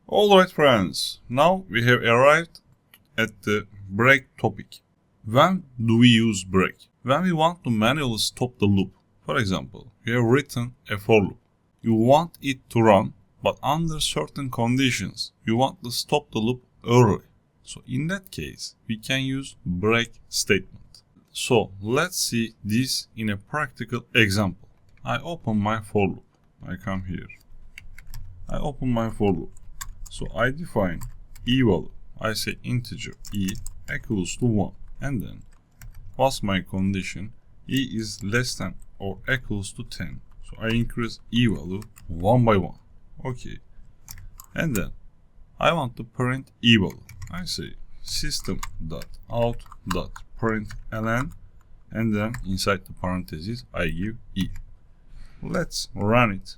Alright friends, now we have arrived at the break topic. When do we use break? When we want to manually stop the loop. For example, you have written a for loop. You want it to run, but under certain conditions, you want to stop the loop early. So in that case, we can use break statement. So let's see this in a practical example. I open my for loop. I come here. I open my for loop. So I define e value. I say integer e equals to 1. And then what's my condition? E is less than or equals to 10. So I increase e value 1 by 1. Okay. And then I want to print e value. I say system.out.println and then inside the parentheses I give e. Let's run it.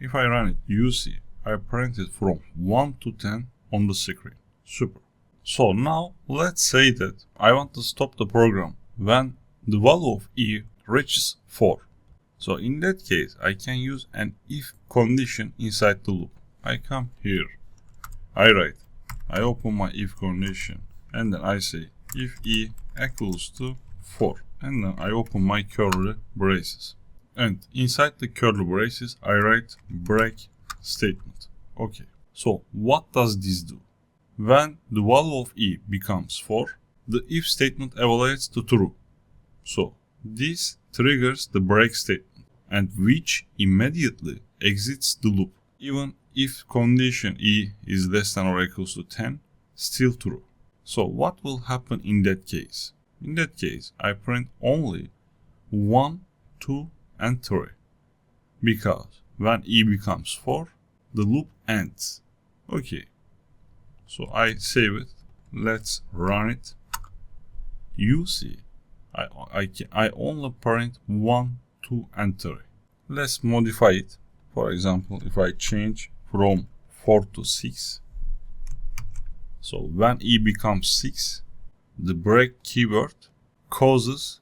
If I run it, you see I printed from 1 to 10 on the screen. Super. So now let's say that I want to stop the program when the value of e reaches 4. So in that case, I can use an if condition inside the loop. I come here, I open my if condition, and then I say if e equals to 4, and then I open my curly braces. And inside the curly braces, I write break statement. Okay, so what does this do? When the value of e becomes 4, the if statement evaluates to true. So this triggers the break statement, and which immediately exits the loop, even if condition e is less than or equals to 10, still true. So what will happen in that case? In that case, I print only 1, 2, and 3, because when e becomes 4, the loop ends. Okay, so I save it. Let's run it. You see, I only print 1, 2, and 3. Let's modify it. For example, if I change from 4 to 6, so when e becomes 6, the break keyword causes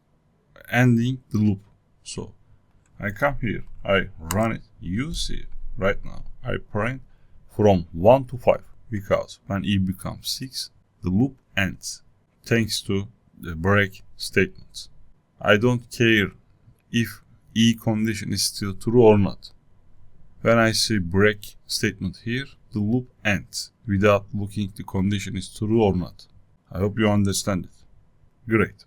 ending the loop. So I come here, I run it. You see, right now I print from 1 to 5, because when e becomes 6, the loop ends thanks to the break statements. I don't care if e condition is still true or not. When I say break statement here, the loop ends without looking the condition is true or not. I hope you understand it. Great.